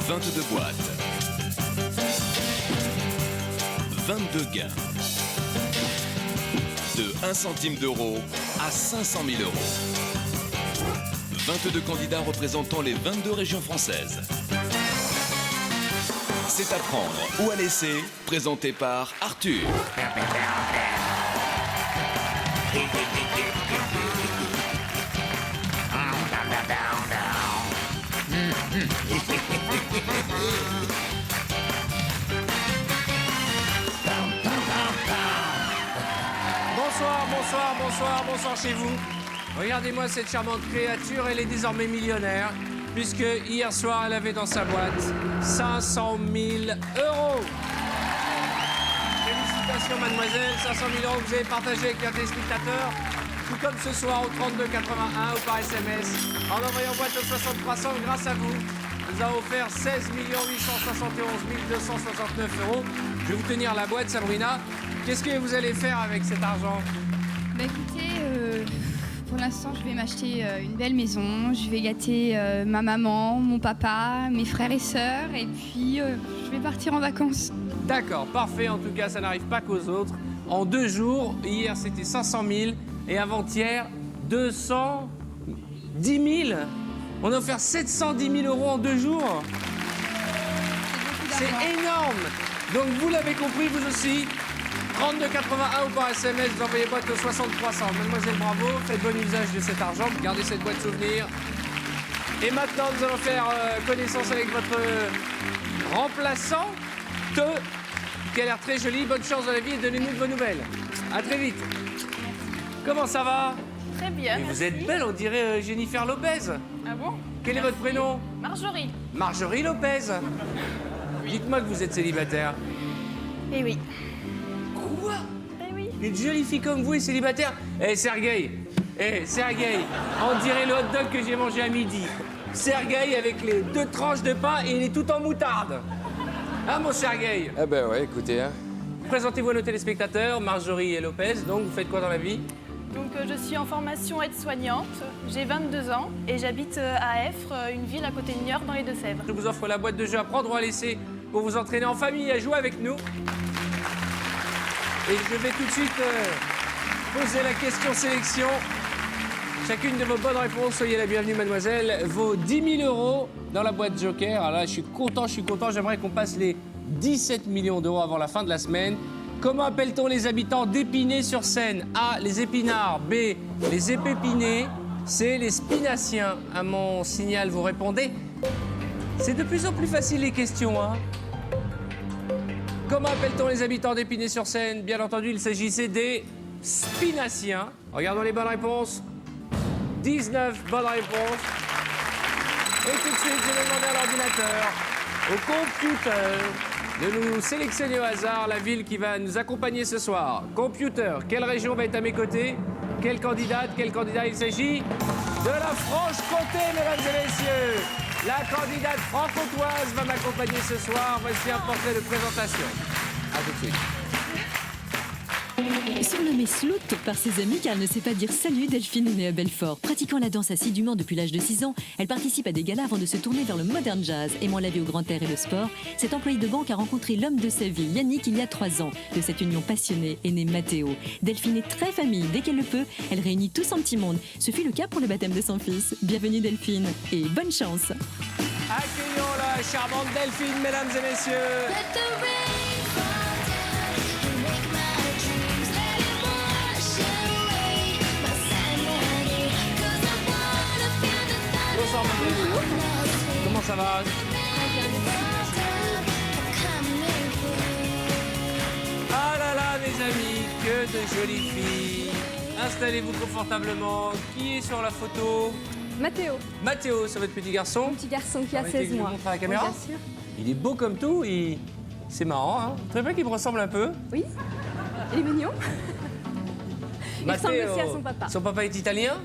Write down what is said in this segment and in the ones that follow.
22 boîtes. 22 gains. De 1 centime d'euro à 500 000 euros. 22 candidats représentant les 22 régions françaises. C'est à prendre ou à laisser, présenté par Arthur. Bonsoir chez vous. Regardez-moi cette charmante créature, elle est désormais millionnaire, puisque hier soir, elle avait dans sa boîte 500 000 euros. Félicitations, mademoiselle, 500 000 euros que vous avez partagé avec un téléspectateur, tout comme ce soir au 32 81 ou par SMS. En envoyant boîte au 6300, grâce à vous, nous avons offert 16 871 269 euros. Je vais vous tenir la boîte, Sabrina. Qu'est-ce que vous allez faire avec cet argent? Bah écoutez, pour l'instant, je vais m'acheter une belle maison. Je vais gâter ma maman, mon papa, mes frères et sœurs. Et puis, je vais partir en vacances. D'accord, parfait. En tout cas, ça n'arrive pas qu'aux autres. En 2 jours, hier, c'était 500 000. Et avant-hier, 210 000. On a offert 710 000 euros en 2 jours. C'est énorme. Donc, vous l'avez compris, vous aussi. 32 81 ou par SMS, vous envoyez boîte au 6300. Mademoiselle, bravo, faites bon usage de cet argent, gardez cette boîte souvenir. Et maintenant, nous allons faire connaissance avec votre remplaçant, qui a l'air très joli. Bonne chance dans la vie et donnez-nous de vos nouvelles. À très vite. Comment ça va? Très bien. Et vous êtes belle, on dirait Jennifer Lopez. Ah bon? Quel est votre prénom? Marjorie. Marjorie Lopez. Dites-moi que vous êtes célibataire. Eh oui. Quoi? Eh oui. Une jolie fille comme vous est célibataire? Sergueï, on dirait le hot dog que j'ai mangé à midi. Sergueï avec les 2 tranches de pain et il est tout en moutarde. Ah, mon Sergueï? Ah ben ouais, écoutez, hein. Présentez-vous à nos téléspectateurs, Marjorie et Lopez. Donc, vous faites quoi dans la vie? Donc je suis en formation aide-soignante, j'ai 22 ans et j'habite à Effre, une ville à côté de Niort dans les Deux-Sèvres. Je vous offre la boîte de jeux à prendre ou à laisser pour vous entraîner en famille à jouer avec nous. Et je vais tout de suite poser la question sélection. Chacune de vos bonnes réponses, soyez la bienvenue, mademoiselle, vaut 10 000 euros dans la boîte Joker. Alors là, je suis content. J'aimerais qu'on passe les 17 millions d'euros avant la fin de la semaine. Comment appelle-t-on les habitants d'Épinay-sur-Seine? A, les épinards. B, les épépinés. C, les spinaciens. À mon signal, vous répondez. C'est de plus en plus facile, les questions, hein. Comment appelle-t-on les habitants d'Épinay-sur-Seine? Bien entendu, il s'agissait des spinaciens. Regardons les bonnes réponses. 19 bonnes réponses. Et tout de suite, je vais demander à l'ordinateur, au computer, de nous sélectionner au hasard la ville qui va nous accompagner ce soir. Computer, quelle région va être à mes côtés? Quelle candidate, quel candidat il s'agit? De la Franche-Comté, mesdames et messieurs. La candidate franc-comtoise va m'accompagner ce soir. Voici un portrait de présentation. À tout de suite. Surnommée Slout par ses amis car elle ne sait pas dire salut, Delphine est née à Belfort. Pratiquant la danse assidûment depuis l'âge de 6 ans, elle participe à des galas avant de se tourner vers le modern jazz. Aimant la vie au grand air et le sport, cette employée de banque a rencontré l'homme de sa vie, Yannick, il y a 3 ans. De cette union passionnée est né Mathéo. Delphine est très famille. Dès qu'elle le peut, elle réunit tout son petit monde. Ce fut le cas pour le baptême de son fils. Bienvenue Delphine et bonne chance. Accueillons la charmante Delphine, mesdames et messieurs. Bonsoir, mademoiselle. Comment ça va? Ah là là, mes amis, que de jolies filles. Installez-vous confortablement. Qui est sur la photo? Mathéo, Mathéo, c'est votre petit garçon? petit garçon qui a Permettez 16 que je mois. le montre à la caméra. Oui, bien sûr. Il est beau comme tout. C'est marrant, hein? Vous trouvez pas qu'il me ressemble un peu? Oui, il est mignon. Il ressemble Mathéo, aussi à son papa. Son papa est italien?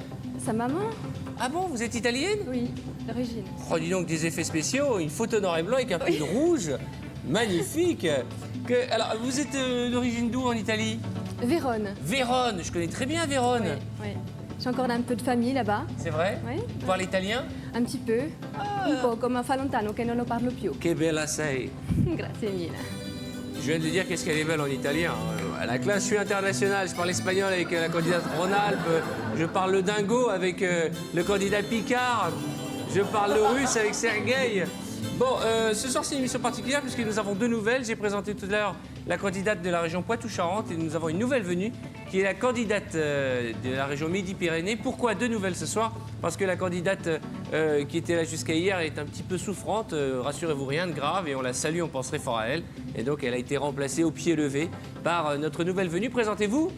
Sa maman? Ah bon, vous êtes italienne? Oui, d'origine. Oh, dis donc, des effets spéciaux, une photo noir et blanc avec un peu de rouge. Magnifique. Alors, vous êtes d'origine d'où en Italie? Vérone. Vérone, je connais très bien Vérone. Oui, oui. J'ai encore un peu de famille là-bas. C'est vrai? Oui. Tu parles italien? Un petit peu. Un po', come fa lontano che non lo parlo più. Que bella sei. Grazie mille. Je viens de dire qu'est-ce qu'elle est belle en italien. À la classe, je suis international. Je parle espagnol avec la candidate Rhône-Alpes. Je parle le dingo avec le candidat Picard. Je parle le russe avec Sergueï. Bon, ce soir, c'est une émission particulière puisque nous avons deux nouvelles. J'ai présenté tout à l'heure la candidate de la région Poitou-Charentes et nous avons une nouvelle venue qui est la candidate de la région Midi-Pyrénées. Pourquoi deux nouvelles ce soir? Parce que la candidate qui était là jusqu'à hier est un petit peu souffrante. Rassurez-vous, rien de grave et on la salue, on penserait fort à elle. Et donc, elle a été remplacée au pied levé par notre nouvelle venue. Présentez-vous.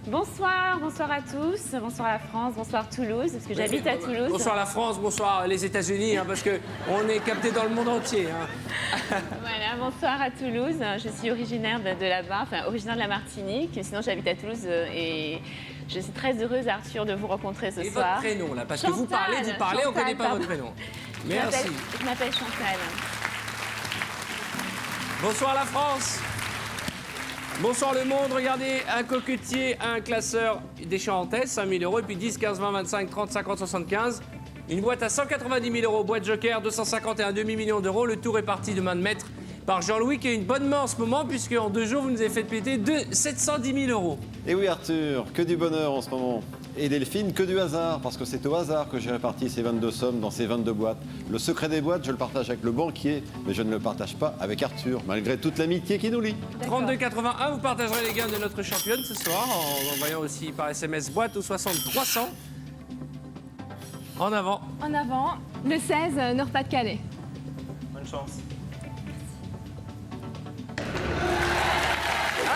Bonsoir, bonsoir à tous, bonsoir à la France, bonsoir Toulouse, parce que j'habite à Toulouse. Bonsoir la France, bonsoir les États-Unis, hein, parce qu'on est capté dans le monde entier. Hein. Voilà, bonsoir à Toulouse. Je suis originaire de là-bas, enfin originaire de la Martinique. Sinon, j'habite à Toulouse et je suis très heureuse, Arthur, de vous rencontrer ce Et soir. votre prénom, là, parce que vous Chantal, parlez, on ne connaît Chantal, pas votre pardon. prénom. Merci. Je m'appelle Chantal. Bonsoir la France. Bonsoir le monde, regardez, un coquetier, un classeur des Charentaises, 5 000 €, et puis 10, 15, 20, 25, 30, 50, 75. Une boîte à 190 000 €, boîte joker, 250 et un demi-million d'euros. Le tour est parti de main de maître par Jean-Louis, qui a une bonne main en ce moment, puisque en 2 jours, vous nous avez fait péter 710 000 €. Et oui Arthur, que du bonheur en ce moment. Et Delphine, que du hasard, parce que c'est au hasard que j'ai réparti ces 22 sommes dans ces 22 boîtes. Le secret des boîtes, je le partage avec le banquier, mais je ne le partage pas avec Arthur, malgré toute l'amitié qui nous lie. 32,81, vous partagerez les gains de notre championne ce soir, en envoyant aussi par SMS boîte au 60 300. En avant. En avant, le 16, Nord-Pas-de-Calais. Bonne chance. 1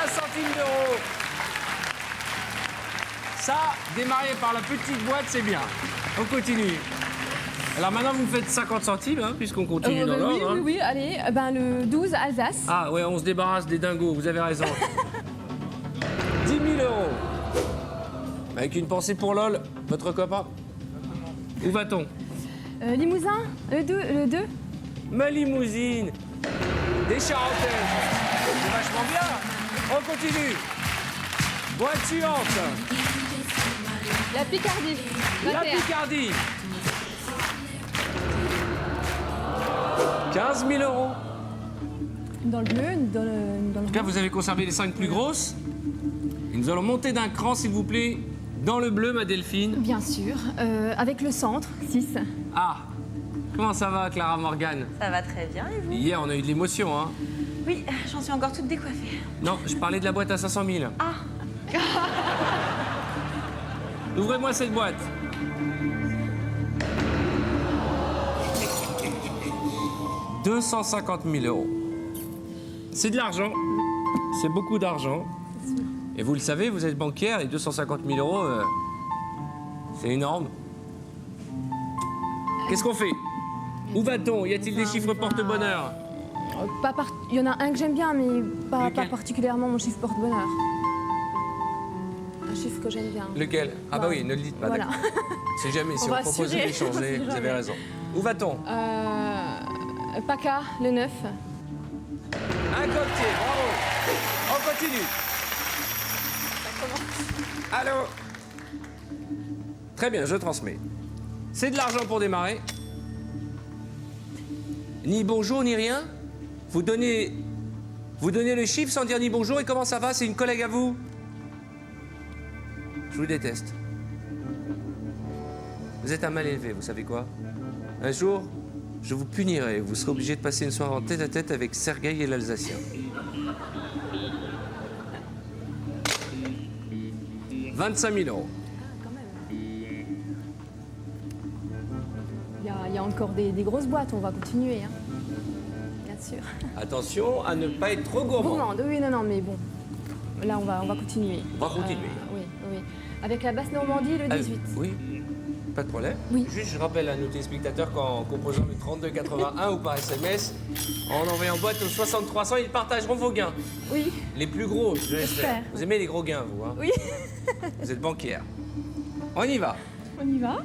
centime d'euro. Ça, démarrer par la petite boîte, c'est bien. On continue. Alors maintenant, vous me faites 50 centimes, hein, puisqu'on continue dans l'ordre. Hein. Oui, allez, le 12, Alsace. Ah ouais, on se débarrasse des dingos, vous avez raison. 10 000 €. Avec une pensée pour LOL, votre copain. Où va-t-on? Limousin, le 2. Ma limousine. Des Charentaises. C'est vachement bien. On continue. Boîte suivante. La Picardie, La 21. Picardie. 15 000 €. Dans le bleu, dans le En tout cas, vous avez conservé les 5 plus grosses. Et nous allons monter d'un cran, s'il vous plaît, dans le bleu, ma Delphine. Bien sûr. Avec le centre, 6. Ah, comment ça va, Clara Morgan? Ça va très bien et vous? Hier, on a eu de l'émotion, hein. Oui, j'en suis encore toute décoiffée. Non, je parlais de la boîte à 500 000. Ah. Ouvrez-moi cette boîte. « 250 000 €. C'est de l'argent. C'est beaucoup d'argent. Et vous le savez, vous êtes banquière et 250 000 €, c'est énorme. Qu'est-ce qu'on fait? Où va-t-on? Y a-t-il des chiffres porte-bonheur? Il y en a un que j'aime bien, mais pas Lequel? particulièrement mon chiffre porte-bonheur. Un chiffre que j'aime bien. Lequel? Ah bah oui, ne le dites pas. Voilà. d'accord. C'est jamais, si On on va propose assurer. d'échanger, vous avez raison. Où va-t-on? PACA, le 9. Un coquetier, bravo. On continue. Allô? Très bien, je transmets. C'est de l'argent pour démarrer. Ni bonjour, ni rien. Vous donnez le chiffre sans dire ni bonjour et comment ça va? C'est une collègue à vous? Je vous déteste. Vous êtes un mal élevé, vous savez quoi? Un jour, je vous punirai. Vous serez obligé de passer une soirée en tête-à-tête avec Sergueï et l'Alsacien. 25 000 €. Il y a encore des grosses boîtes, on va continuer. Hein. Bien sûr. Attention à ne pas être trop gourmand. Gourmande, oui, non, mais bon. Là, on va continuer. On va continuer. Oui. Avec la Basse-Normandie, le 18. Oui, pas de problème. Oui. Juste, je rappelle à nos téléspectateurs qu'en composant le 3281 ou par SMS, en envoyant boîte au 60 300, ils partageront vos gains. Oui. Les plus gros, je l'espère. J'espère. Vous aimez les gros gains, vous, hein? Oui. Vous êtes banquière. On y va. On y va.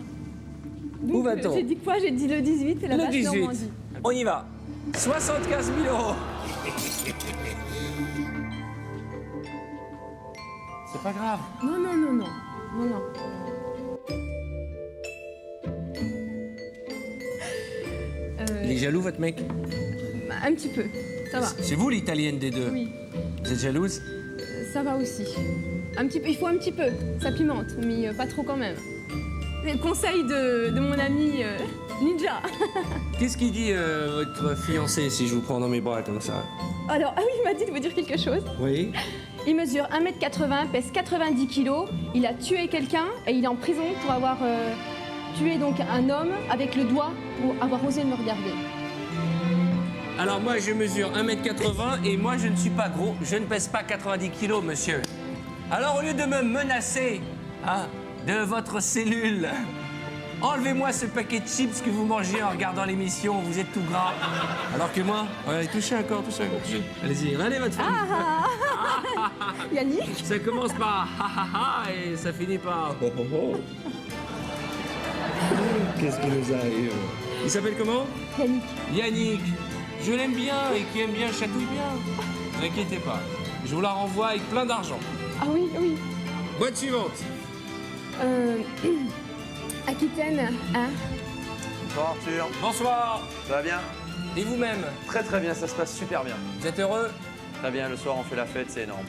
Où va-t-on? J'ai dit quoi? J'ai dit le 18 et la Le Basse-Normandie. 18. On y va. 75 000 €. C'est pas grave. Non. Il est jaloux, votre mec? Un petit peu, ça va. C'est vous l'italienne des deux? Oui, Vous êtes jalouse? ça va aussi. Un petit peu, il faut un petit peu, ça pimente, mais pas trop quand même. Les conseils de mon ami Ninja. Qu'est-ce qu'il dit, votre fiancé, si je vous prends dans mes bras comme ça? Alors, ah oui, il m'a dit de vous dire quelque chose. Oui. Il mesure 1m80, pèse 90 kilos, il a tué quelqu'un et il est en prison pour avoir tué donc un homme avec le doigt pour avoir osé me regarder. Alors moi, je mesure 1m80 et moi, je ne suis pas gros. Je ne pèse pas 90 kilos, monsieur. Alors, au lieu de me menacer de votre cellule, enlevez-moi ce paquet de chips que vous mangez en regardant l'émission. Vous êtes tout gras. Alors que moi, allez, touchez encore, touchez. Allez-y, allez, votre femme. Yannick. Ça commence par et ça finit par Qu'est-ce qui nous arrive? Il s'appelle comment? Yannick. Yannick. Je l'aime bien et qui aime bien chatouille bien. Ne vous inquiétez pas. Je vous la renvoie avec plein d'argent. Ah oui, oui. Boîte suivante. Aquitaine, hein. Bonsoir Arthur, Bonsoir. ça va bien? Et vous-même? Très très bien, ça se passe super bien. Vous êtes heureux? Très bien, le soir on fait la fête, c'est énorme.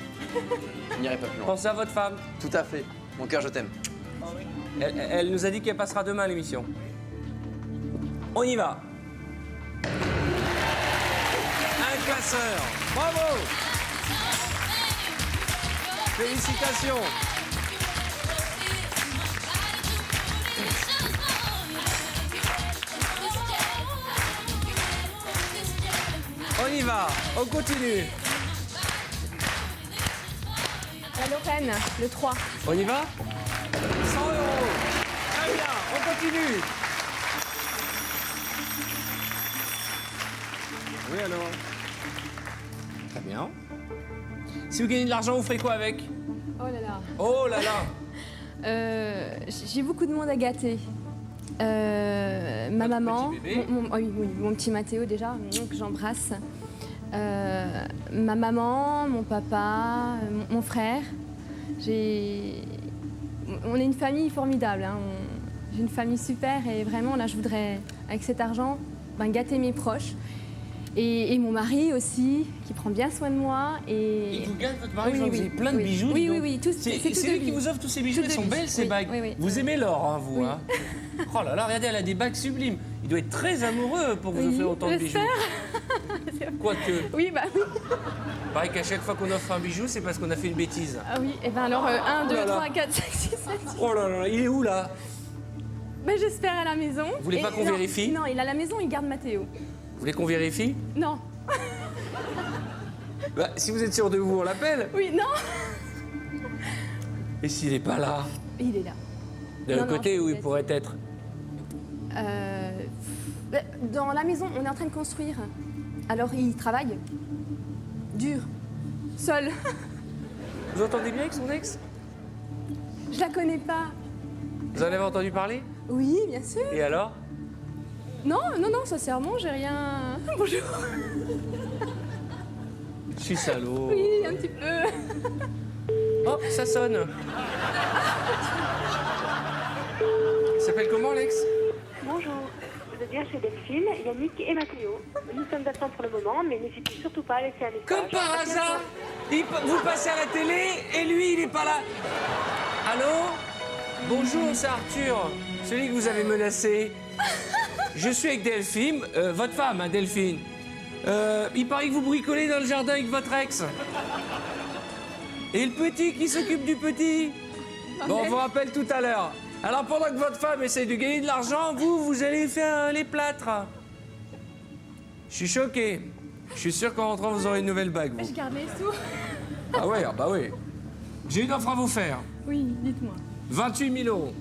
Je n'irai pas plus loin. Pensez à votre femme. Tout à fait, mon cœur je t'aime. Elle nous a dit qu'elle passera demain à l'émission. On y va. Un classeur. Bravo. Félicitations. On y va. On continue. La Lorraine, le 3. On y va? 100 €. Très bien. On continue. Oui, alors. Très bien. Si vous gagnez de l'argent, vous ferez quoi avec? Oh là là. Oh là là. J'ai beaucoup de monde à gâter. Ma maman, petit bébé. mon petit Mathéo déjà, que j'embrasse. Ma maman, mon papa, mon frère. On est une famille formidable. Hein. J'ai une famille super et vraiment là, je voudrais, avec cet argent, gâter mes proches. Et mon mari aussi, qui prend bien soin de moi. Il vous gâte votre mari, Oui, vous oui, avez plein de oui. bijoux. Oui, dis oui, donc. oui, tout- C'est c'est tout de lui qui lui. vous offre tous ces bijoux, Tout elles de sont lui. belles ces Oui, bagues. oui, oui. Vous aimez l'or, hein, vous. Oui. Hein. Oh là là, regardez, elle a des bagues sublimes. Il doit être très amoureux pour vous Oui, offrir autant de bijoux. j'espère. Quoique, Oui, bah oui. pareil qu'à chaque fois qu'on offre un bijou, c'est parce qu'on a fait une bêtise. Ah oui, et ben alors 1, 2, là là. 3, 4, 5, 6, 7. Oh là là, il est où là? Ben, j'espère à la maison. Vous voulez pas qu'on non, vérifie? Non, il est à la maison, il garde Mathéo. Vous voulez qu'on vérifie? Non. Bah, si vous êtes sûr de vous, on l'appelle. Oui, non. Et s'il n'est pas là? Il est là. De Non, l'autre non, côté je où vous il laisse. pourrait être? Dans la maison, on est en train de construire. Alors, il travaille. Dur. Seul. Vous entendez bien avec son ex? Je la connais pas. Vous en avez entendu parler? Oui, bien sûr. Et alors? Non, non, non, sincèrement, j'ai rien. Bonjour. Je suis salaud. Oui, un petit peu. Oh, ça sonne. Il s'appelle comment, Alex? Bonjour, vous êtes bien chez Delphine, Yannick et Mathéo. Nous sommes absents pour le moment, mais n'hésitez surtout pas à laisser un message. Comme par À bientôt. hasard, vous passez à la télé et lui, il n'est pas là. Allô? Bonjour, c'est Arthur, celui que vous avez menacé. Je suis avec Delphine, votre femme, hein, Delphine. Il paraît que vous bricolez dans le jardin avec votre ex. Et le petit qui s'occupe du petit? Bon, on vous rappelle tout à l'heure. Alors, pendant que votre femme essaye de gagner de l'argent, vous allez faire les plâtres. Je suis choqué. Je suis sûr qu'en rentrant, vous aurez une nouvelle bague, vous. Je garde les sous. Ah ouais, ah bah oui. J'ai une offre à vous faire. Oui, dites-moi. 28 000 €.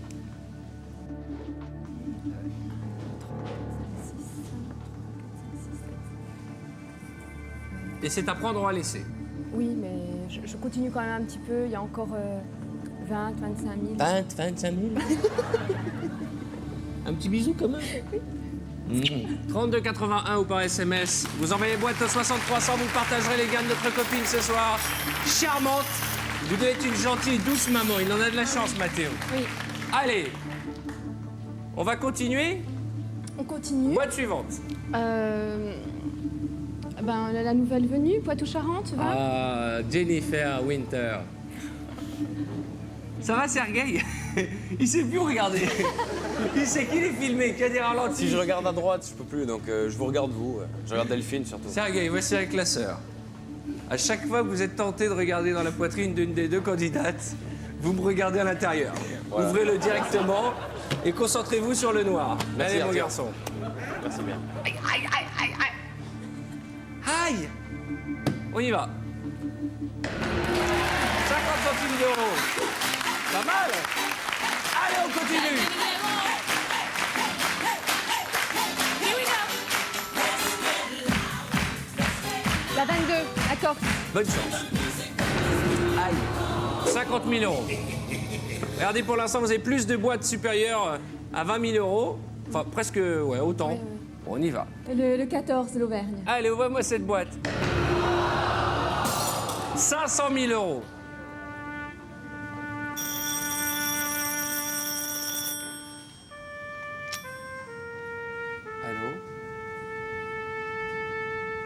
Et c'est à prendre ou à laisser. Oui, mais je continue quand même un petit peu. Il y a encore 20, 25 000. 20, 25 000. Un petit bisou quand même. 32,81 ou par SMS. Vous envoyez boîte au 6300, vous partagerez les gains de notre copine ce soir. Charmante. Vous devez être une gentille, douce maman. Il en a de la chance, Mathéo. Oui. Allez. On va continuer. On continue. Boîte suivante. La nouvelle venue, Poitou-Charentes, va. Ah, Jennifer Winter. Ça va, Sergueï? Il sait plus où regarder. Il sait qu'il est filmé, qu'il y a des ralentis. Si je regarde à droite, je peux plus, donc je vous regarde vous. Je regarde Delphine surtout. Sergueï, voici un classeur. À chaque fois que vous êtes tenté de regarder dans la poitrine d'une des deux candidates, vous me regardez à l'intérieur. Voilà. Ouvrez-le directement et concentrez-vous sur le noir. Merci, Allez, mon Arthur. garçon. Merci bien. Aïe, aïe, aïe, aïe, aïe. Aïe. On y va. 50 centimes d'euros. Pas mal. Allez, on continue. La 22, la Corse. Bonne chance. Aïe. 50 000 euros. Regardez, pour l'instant, vous avez plus de boîtes supérieures à 20 000 euros. Enfin, presque, ouais, autant. Ouais. Bon, on y va. Le 14, l'Auvergne. Allez, ouvre-moi cette boîte. 500 000 euros. Allô?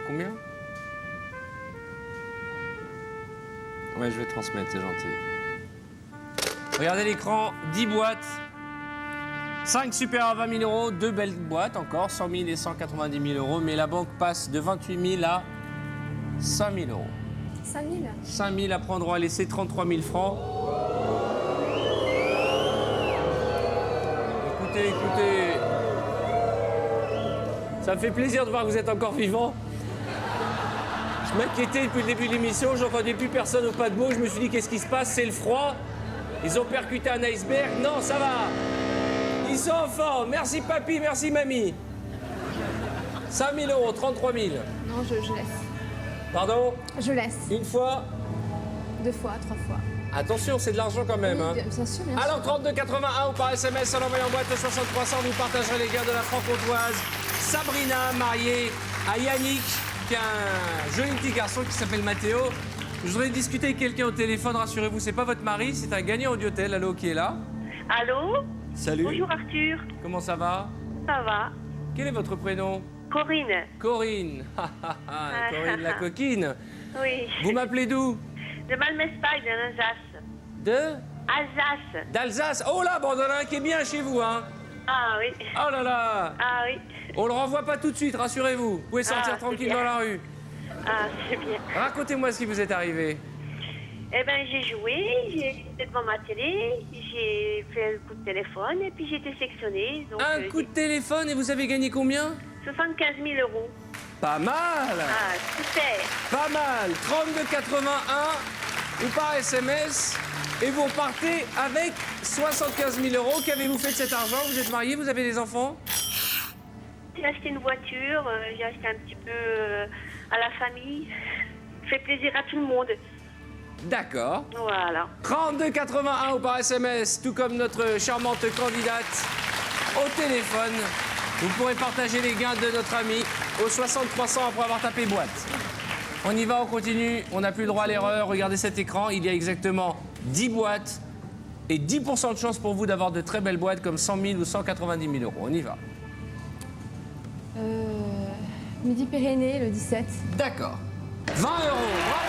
Combien? Ouais, je vais transmettre, c'est gentil. Regardez l'écran, 10 boîtes. 5 super à 20 000 euros, 2 belles boîtes encore, 100 000 et 190 000 euros. Mais la banque passe de 28 000 à 5 000 euros. 5 000. 5 000 à prendre à laisser, 33 000 francs. Écoutez, écoutez. Ça me fait plaisir de voir que vous êtes encore vivant. Je m'inquiétais depuis le début de l'émission, j'entendais plus personne au paquebot. Je me suis dit, qu'est-ce qui se passe? C'est le froid? Ils ont percuté un iceberg? Non, ça va. Ils sont en forme. Merci papy, merci mamie. 5 000 euros, 33 000. Non, je laisse. Pardon? Je laisse. Une fois? 2 fois, 3 fois. Attention, c'est de l'argent quand même. Oui, Hein. bien sûr, bien sûr. Alors 32,81 ou par SMS en envoyant boîte de 6300, vous partagerez les gains de la franc-comtoise Sabrina, mariée à Yannick, qui a un joli petit garçon qui s'appelle Mathéo. Je voudrais discuter avec quelqu'un au téléphone, rassurez-vous, c'est pas votre mari, c'est un gagnant Audiotel, allô, qui est là. Allô? Salut. Bonjour Arthur. Comment ça va? Ça va? Quel est votre prénom? Corinne. Corinne. Corinne la coquine. Oui. Vous m'appelez d'où? De Malmespagne, en Alsace. De? Alsace. D'Alsace. Oh là, bon, on en a un qui est bien chez vous, hein. Ah oui. Oh là là. Ah oui. On le renvoie pas tout de suite, rassurez-vous. Vous pouvez sortir Ah, tranquille c'est bien. dans la rue. Ah, c'est bien. Racontez-moi ce qui vous est arrivé. Eh ben, j'ai joué, j'étais devant ma télé, j'ai fait un coup de téléphone et puis j'ai été sélectionnée. Donc, Un coup de téléphone et vous avez gagné combien? 75 000 euros. Pas mal. Ah, super. Pas mal. 32,81 ou par SMS. Et vous repartez avec 75 000 euros. Qu'avez-vous fait de cet argent? Vous êtes marié, vous avez des enfants? J'ai acheté une voiture, j'ai acheté un petit peu à la famille. Fait plaisir à tout le monde. D'accord. Voilà. 32,81 ou par SMS, tout comme notre charmante candidate au téléphone. Vous pourrez partager les gains de notre ami au 6300 après avoir tapé boîte. On y va, on continue. On n'a plus le droit à l'erreur. Regardez cet écran. Il y a exactement 10 boîtes et 10% de chance pour vous d'avoir de très belles boîtes comme 100 000 ou 190 000 euros. On y va. Midi-Pyrénées, le 17. D'accord. 20 euros. Bravo.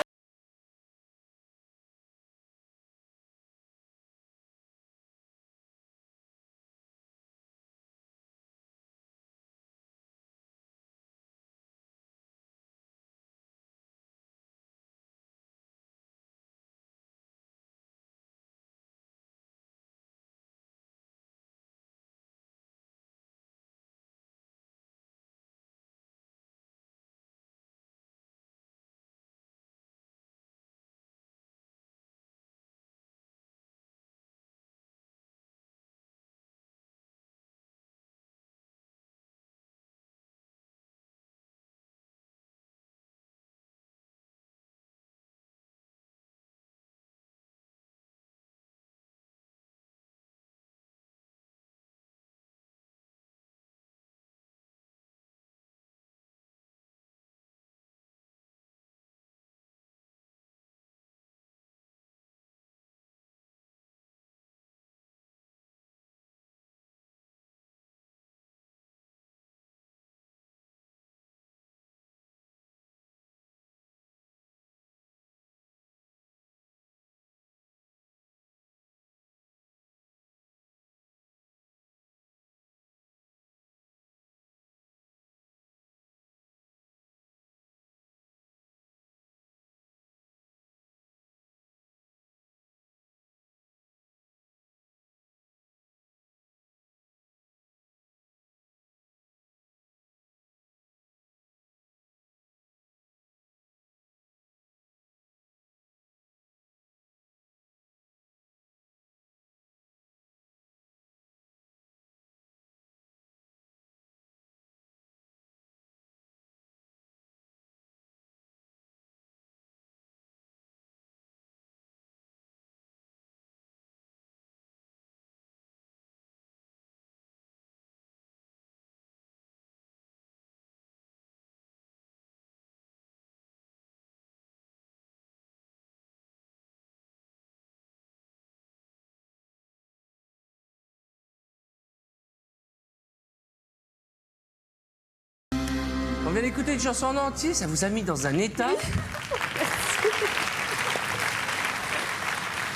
On vient d'écouter une chanson en entier, ça vous a mis dans un état.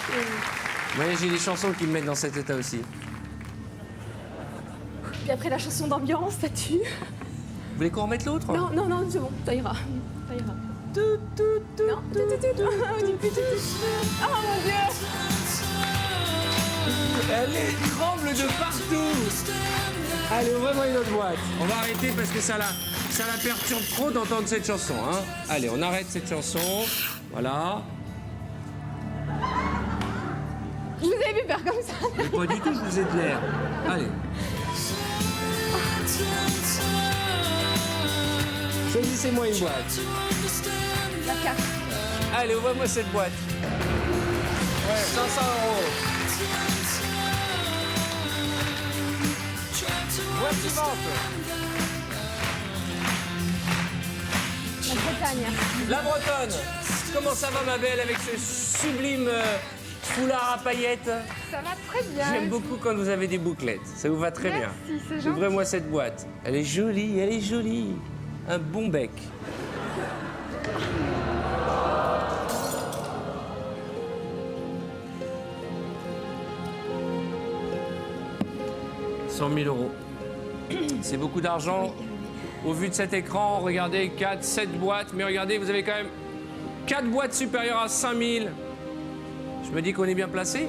Vous voyez, j'ai des chansons qui me mettent dans cet état aussi. Puis après la chanson d'ambiance, ça tue. Vous voulez qu'on remette l'autre? Non, non, non, c'est bon, ça ira. Ça ira. Non, Oh mon Dieu! Elle tremble de partout. Allez, ouvrez-moi une autre boîte. On va arrêter parce que ça la perturbe trop d'entendre cette chanson. Hein. Allez, on arrête cette chanson. Voilà. Je vous avais vu faire comme ça. Mais pas du tout, je vous ai de l'air. Allez. Choisissez-moi une boîte. La carte. Allez, ouvrez-moi cette boîte. Ouais, 500 €. Boîte suivante. La Bretagne. La Bretonne. Comment ça va, ma belle, avec ce sublime foulard à paillettes? Ça va très bien. J'aime beaucoup quand vous avez des bouclettes. Ça vous va très bien. Merci, c'est gentil. Ouvrez-moi cette boîte. Elle est jolie, elle est jolie. Un bon bec. « 100 000 €. C'est beaucoup d'argent. Au vu de cet écran, regardez, 4, 7 boîtes. Mais regardez, vous avez quand même 4 boîtes supérieures à 5 000. Je me dis qu'on est bien placé.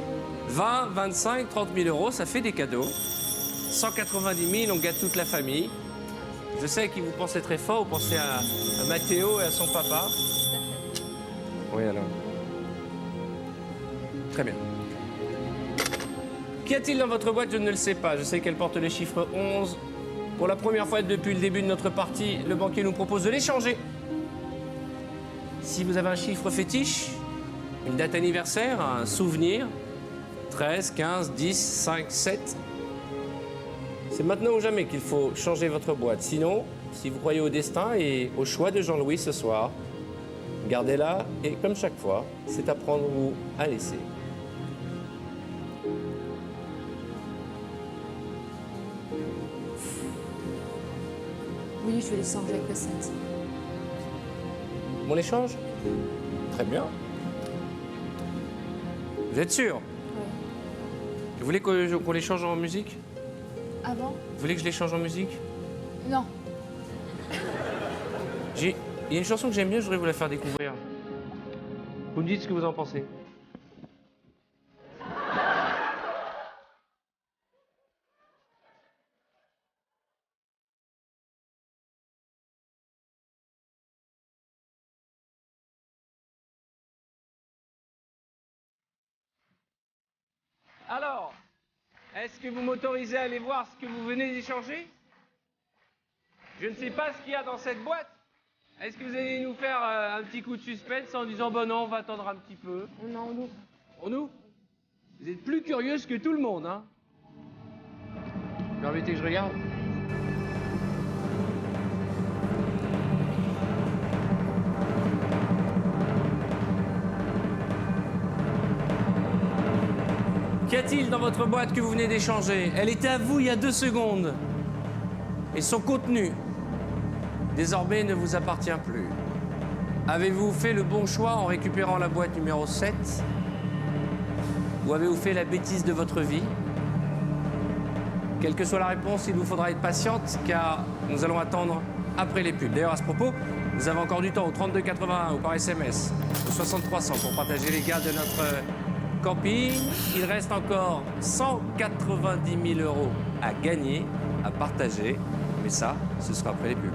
20, 25, 30 000 €, ça fait des cadeaux. 190 000, on gâte toute la famille. Je sais que vous pensez très fort, vous pensez à Mathéo et à son papa. Oui, alors. Très bien. Qu'y a-t-il dans votre boîte? Je ne le sais pas. Je sais qu'elle porte le chiffre 11. Pour la première fois depuis le début de notre partie, le banquier nous propose de l'échanger. Si vous avez un chiffre fétiche, une date anniversaire, un souvenir, 13, 15, 10, 5, 7, c'est maintenant ou jamais qu'il faut changer votre boîte. Sinon, si vous croyez au destin et au choix de Jean-Louis ce soir, gardez-la et comme chaque fois, c'est à prendre ou à laisser. Oui, je vais les changer avec le 7. On l'échange? Très bien. Vous êtes sûr? Oui. Vous voulez qu'on les change en musique? Avant? Vous voulez que je les change en musique? Non. Il y a une chanson que j'aime bien, je voudrais vous la faire découvrir. Vous me dites ce que vous en pensez. Alors, est-ce que vous m'autorisez à aller voir ce que vous venez d'échanger? Je ne sais pas ce qu'il y a dans cette boîte. Est-ce que vous allez nous faire un petit coup de suspense en disant « Bon non, on va attendre un petit peu ». Non, on ouvre. On ouvre? Vous êtes plus curieuse que tout le monde, hein? Vous permettez que je regarde? Qu'y a-t-il dans votre boîte que vous venez d'échanger? Elle était à vous il y a 2 secondes. Et son contenu, désormais, ne vous appartient plus. Avez-vous fait le bon choix en récupérant la boîte numéro 7? Ou avez-vous fait la bêtise de votre vie? Quelle que soit la réponse, il vous faudra être patiente, car nous allons attendre après les pubs. D'ailleurs, à ce propos, vous avez encore du temps au 3281 ou par SMS, au 6300 pour partager les gars de notre camping. Il reste encore 190 000 € à gagner, à partager. Mais ça, ce sera après les pubs.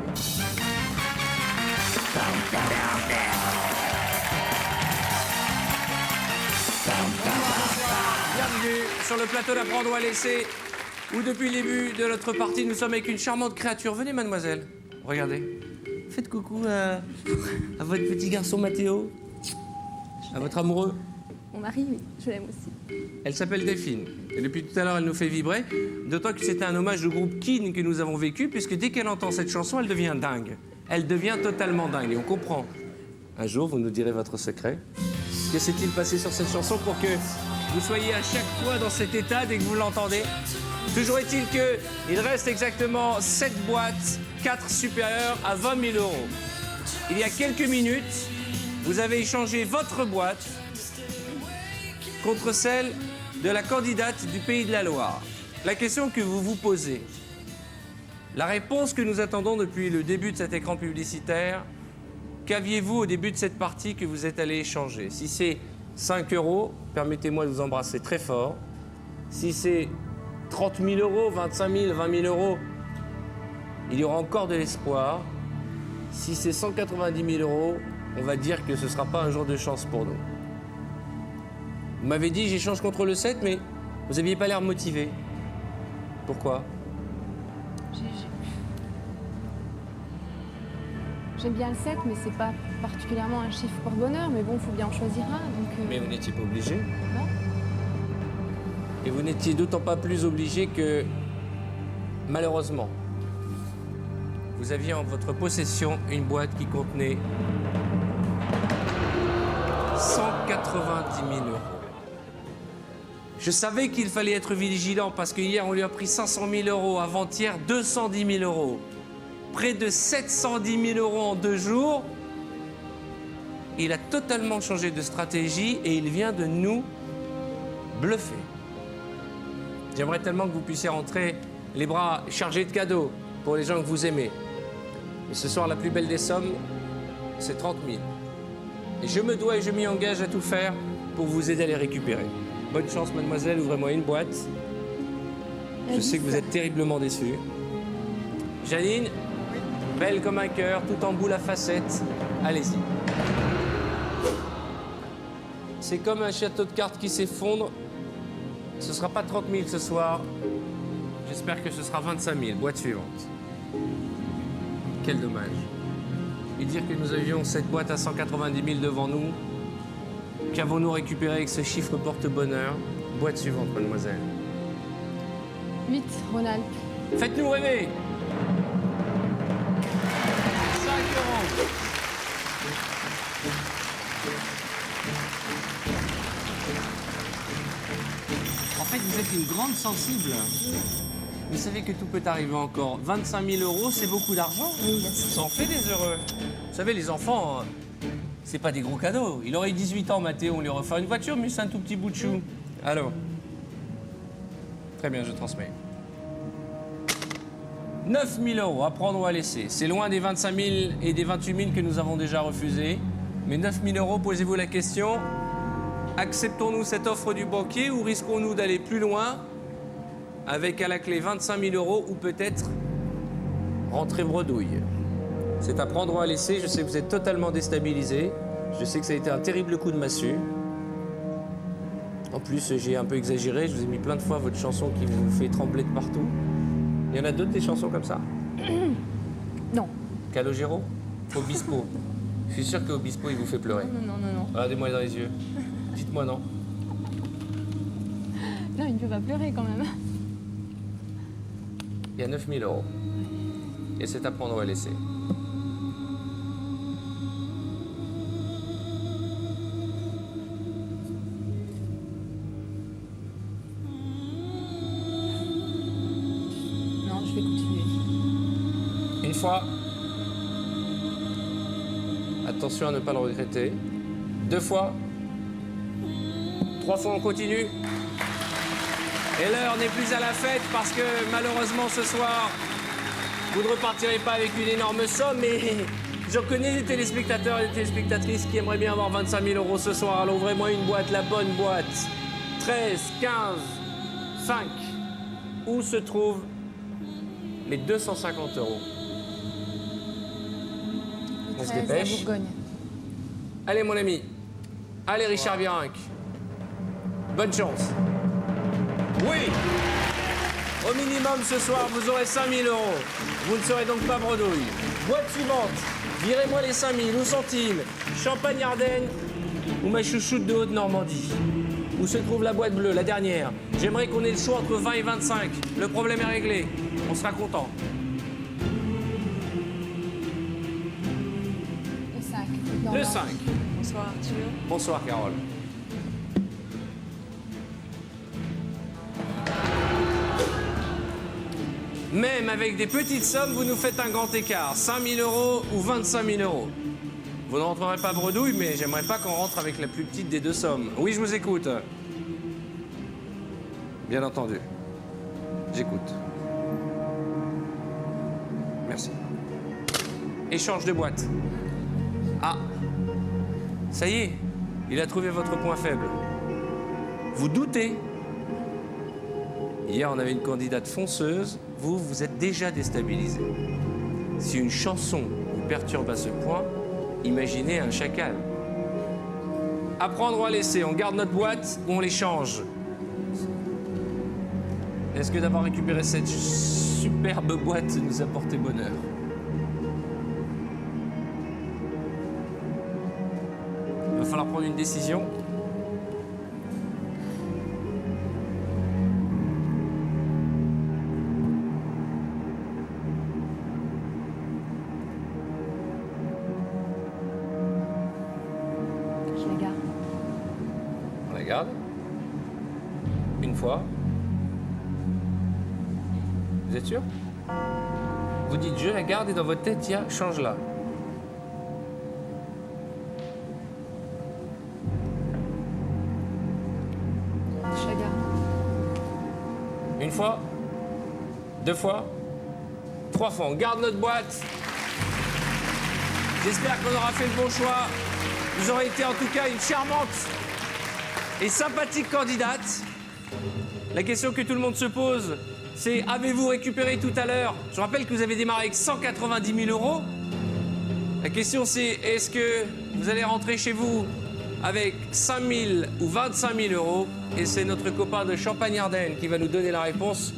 Bienvenue sur le plateau d'Apprendre ou à laisser, où depuis le début de notre partie, nous sommes avec une charmante créature. Venez, mademoiselle. Regardez. Faites coucou à votre petit garçon Mathéo, à votre amoureux. Mon mari, oui, je l'aime aussi. Elle s'appelle Delphine. Et depuis tout à l'heure, elle nous fait vibrer. D'autant que c'était un hommage au groupe Keane que nous avons vécu, puisque dès qu'elle entend cette chanson, elle devient dingue. Elle devient totalement dingue. Et on comprend. Un jour, vous nous direz votre secret. Que s'est-il passé sur cette chanson pour que vous soyez à chaque fois dans cet état dès que vous l'entendez? Toujours est-il qu'il reste exactement 7 boîtes 4 supérieurs à 20 000 euros. Il y a quelques minutes, vous avez échangé votre boîte contre celle de la candidate du Pays de la Loire. La question que vous vous posez, la réponse que nous attendons depuis le début de cet écran publicitaire, qu'aviez-vous au début de cette partie que vous êtes allé échanger? Si c'est 5 euros, permettez-moi de vous embrasser très fort. Si c'est 30 000 euros, 25 000, 20 000 euros, il y aura encore de l'espoir. Si c'est 190 000 euros, on va dire que ce ne sera pas un jour de chance pour nous. Vous m'avez dit j'échange contre le 7, mais vous n'aviez pas l'air motivé. Pourquoi? J'aime bien le 7, mais c'est pas particulièrement un chiffre porte-bonheur. Mais bon, il faut bien en choisir un. Donc, Mais vous n'étiez pas obligé. non. Et vous n'étiez d'autant pas plus obligé que, malheureusement, vous aviez en votre possession une boîte qui contenait 190 000 euros. Je savais qu'il fallait être vigilant parce que hier, on lui a pris 500 000 euros, avant-hier, 210 000 euros. Près de 710 000 euros en 2 jours. Il a totalement changé de stratégie et il vient de nous bluffer. J'aimerais tellement que vous puissiez rentrer les bras chargés de cadeaux pour les gens que vous aimez. Mais ce soir, la plus belle des sommes, c'est 30 000. Et je me dois et je m'y engage à tout faire pour vous aider à les récupérer. Bonne chance, mademoiselle, ouvrez-moi une boîte. Je sais que vous êtes terriblement déçue. Janine, belle comme un cœur, tout en boule à facettes. Allez-y. C'est comme un château de cartes qui s'effondre. Ce ne sera pas 30 000 ce soir. J'espère que ce sera 25 000. Boîte suivante. Quel dommage. Et dire que nous avions cette boîte à 190 000 devant nous. Qu'avons-nous récupéré avec ce chiffre porte-bonheur? Boîte suivante, mademoiselle. 8, Ronald. Faites-nous rêver. 5 euros. En fait, vous êtes une grande sensible. Vous savez que tout peut arriver encore. 25 000 euros, c'est beaucoup d'argent. Oui, bien sûr. Ça en fait des heureux. Vous savez, les enfants, c'est pas des gros cadeaux. Il aurait 18 ans, Mathéo, on lui refait une voiture, mais c'est un tout petit bout de chou. Allô? Très bien, je transmets. 9 000 euros, à prendre ou à laisser. C'est loin des 25 000 et des 28 000 que nous avons déjà refusés. Mais 9 000 euros, posez-vous la question. Acceptons-nous cette offre du banquier ou risquons-nous d'aller plus loin avec à la clé 25 000 euros ou peut-être rentrer bredouille? C'est à prendre ou à laisser. Je sais que vous êtes totalement déstabilisé. Je sais que ça a été un terrible coup de massue. En plus, j'ai un peu exagéré. Je vous ai mis plein de fois votre chanson qui vous fait trembler de partout. Il y en a d'autres des chansons comme ça? Non. Calogero? Obispo? Je suis sûr qu'Obispo, il vous fait pleurer. Non. Regardez-moi dans les yeux. Dites-moi non. Non, il ne peut pas pleurer quand même. Il y a 9 000 euros. Et c'est à prendre ou à laisser. Non, je vais continuer. Une fois. Attention à ne pas le regretter. 2 fois. 3 fois, on continue. Et l'heure n'est plus à la fête parce que malheureusement ce soir, vous ne repartirez pas avec une énorme somme, mais je connais des téléspectateurs et des téléspectatrices qui aimeraient bien avoir 25 000 euros ce soir. Alors ouvrez-moi une boîte, la bonne boîte. 13, 15, 5. Où se trouvent les 250 euros? On se 13, la dépêche. Bourgogne. Allez mon ami. Allez Richard Virenque. Bonne chance. Oui! Au minimum ce soir, vous aurez 5 000 euros. Vous ne serez donc pas bredouille. Boîte suivante. Virez-moi les 5 000. Où sont-ils? Champagne-Ardenne ou ma chouchoute de Haute-Normandie? Où se trouve la boîte bleue, la dernière? J'aimerais qu'on ait le choix entre 20 et 25. Le problème est réglé. On sera content. Le 5. Le 5. Bonsoir Arthur. Bonsoir Carole. Même avec des petites sommes, vous nous faites un grand écart. 5 000 € ou 25 000 €. Vous ne rentrerez pas bredouille, mais j'aimerais pas qu'on rentre avec la plus petite des deux sommes. Oui, je vous écoute. Bien entendu. J'écoute. Merci. Échange de boîte. Ah. Ça y est, il a trouvé votre point faible. Vous doutez. Hier, on avait une candidate fonceuse. Vous, vous êtes déjà déstabilisé. Si une chanson vous perturbe à ce point, imaginez un chacal. À prendre ou à laisser, on garde notre boîte ou on l'échange? Est-ce que d'avoir récupéré cette superbe boîte nous a porté bonheur? Il va falloir prendre une décision. Je la garde. On la garde. Une fois. Vous êtes sûr? Vous dites je la garde et dans votre tête, tiens, change-la. Je la garde. Une fois, deux fois, trois fois. On garde notre boîte. J'espère qu'on aura fait le bon choix. Vous aurez été en tout cas une charmante et sympathique candidate. La question que tout le monde se pose, c'est avez-vous récupéré tout à l'heure? Je rappelle que vous avez démarré avec 190 000 €. La question c'est est-ce que vous allez rentrer chez vous avec 5 000 ou 25 000 €? Et c'est notre copain de Champagne-Ardenne qui va nous donner la réponse.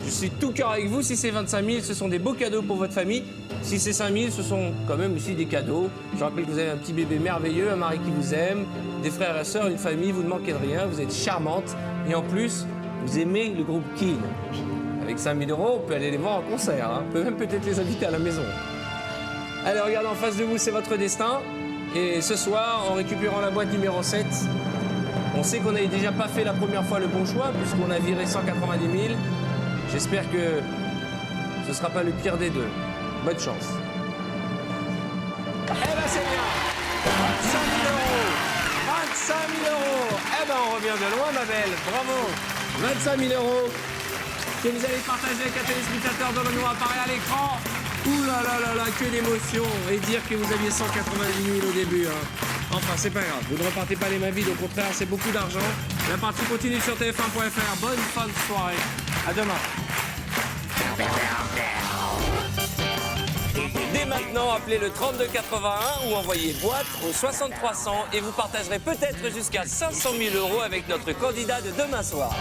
Je suis tout cœur avec vous. Si c'est 25 000, ce sont des beaux cadeaux pour votre famille. Si c'est 5 000, ce sont quand même aussi des cadeaux. Je rappelle que vous avez un petit bébé merveilleux, un mari qui vous aime, des frères et sœurs, une famille, vous ne manquez de rien, vous êtes charmante. Et en plus, vous aimez le groupe Keane. Avec 5 000 €, on peut aller les voir en concert. Hein. On peut même peut-être les inviter à la maison. Allez, regardez en face de vous, c'est votre destin. Et ce soir, en récupérant la boîte numéro 7, on sait qu'on n'avait déjà pas fait la première fois le bon choix, puisqu'on a viré 190 000. J'espère que ce ne sera pas le pire des deux. Bonne chance. Eh ben c'est bien. 25 000 €. 25 000 €. Eh ben on revient de loin, ma belle. Bravo. 25 000 € que vous allez partager avec un téléspectateur dans le noir apparaît à l'écran. Ouh là là là là, que d'émotion. Et dire que vous aviez 190 000 au début. Hein. Enfin, c'est pas grave. Vous ne repartez pas les mains vides. Au contraire, c'est beaucoup d'argent. La partie continue sur tf1.fr. Bonne fin de soirée. À demain. Dès maintenant, appelez le 3281 ou envoyez boîte au 6300 et vous partagerez peut-être jusqu'à 500 000 € avec notre candidat de demain soir.